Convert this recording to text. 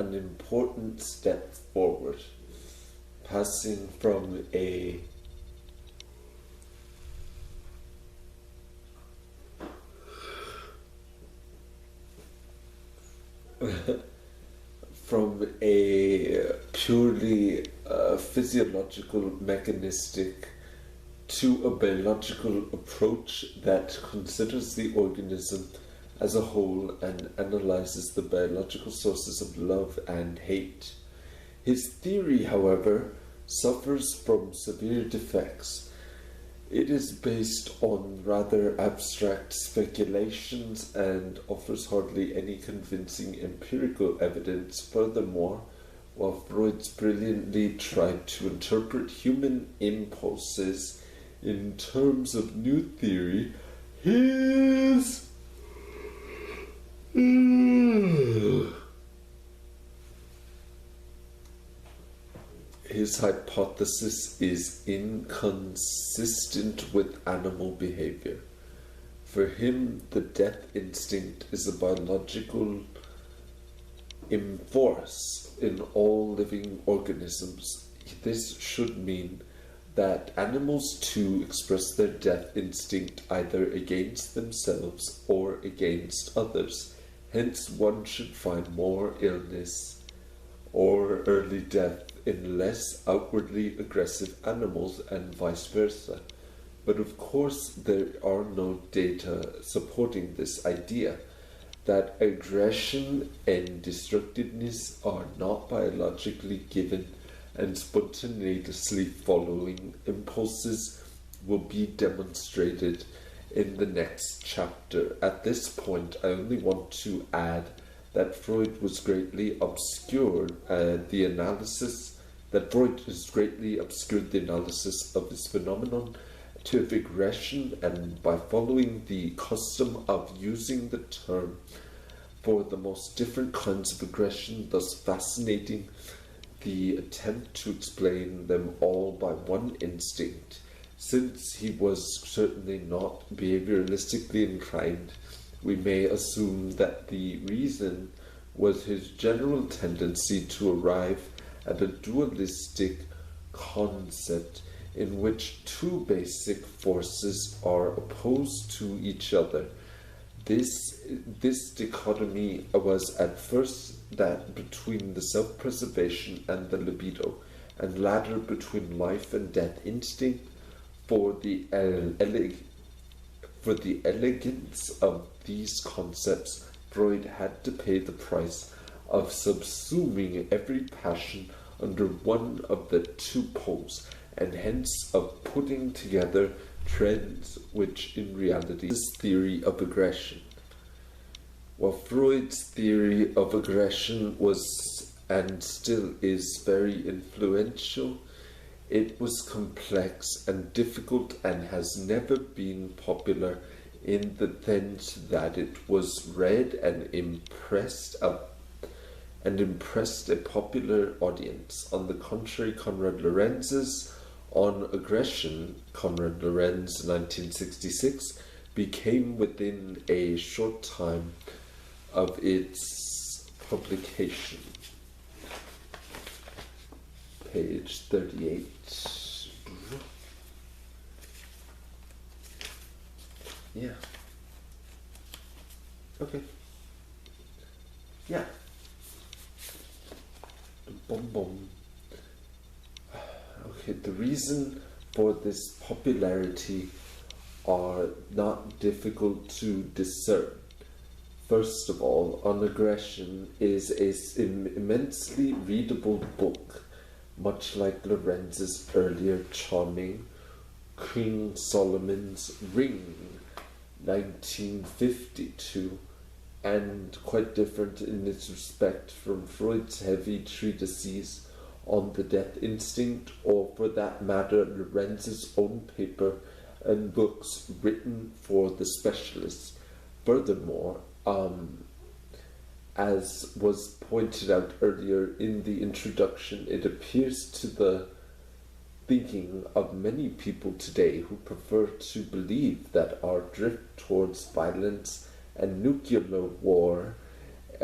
an important step forward, passing from a purely physiological, mechanistic, to a biological approach that considers the organism as a whole and analyzes the biological sources of love and hate. His theory, however, suffers from severe defects. It is based on rather abstract speculations and offers hardly any convincing empirical evidence. Furthermore, while Freud brilliantly tried to interpret human impulses in terms of new theory, his hypothesis is inconsistent with animal behavior. For him, the death instinct is a biological force in all living organisms. This should mean that animals too express their death instinct either against themselves or against others. Hence, one should find more illness or early death in less outwardly aggressive animals and vice versa. But of course, there are no data supporting this idea that aggression and destructiveness are not biologically given and spontaneously following impulses will be demonstrated in the next chapter. At this point, I only want to add that Freud has greatly obscured the analysis of this phenomenon to aggression, and by following the custom of using the term for the most different kinds of aggression, thus fascinating the attempt to explain them all by one instinct. Since he was certainly not behavioralistically inclined, we may assume that the reason was his general tendency to arrive at a dualistic concept in which two basic forces are opposed to each other. This dichotomy was at first that between the self-preservation and the libido, and latter between life and death instinct. For the elegance of these concepts, Freud had to pay the price of subsuming every passion under one of the two poles, and hence of putting together trends which in reality is theory of aggression. While Freud's theory of aggression was and still is very influential, it was complex and difficult and has never been popular in the sense that it was read and impressed a popular audience. On the contrary, Konrad Lorenz's On Aggression, Konrad Lorenz, 1966, became within a short time of its publication. Page 38. Yeah. Okay. Yeah. Boom, boom. Okay, the reason for this popularity are not difficult to discern. First of all, On Aggression is an immensely readable book, much like Lorenz's earlier charming King Solomon's Ring, 1952, and quite different in its respect from Freud's heavy treatises on the death instinct, or for that matter Lorenz's own paper and books written for the specialists. Furthermore, as was pointed out earlier in the introduction, it appears to the thinking of many people today who prefer to believe that our drift towards violence and nuclear war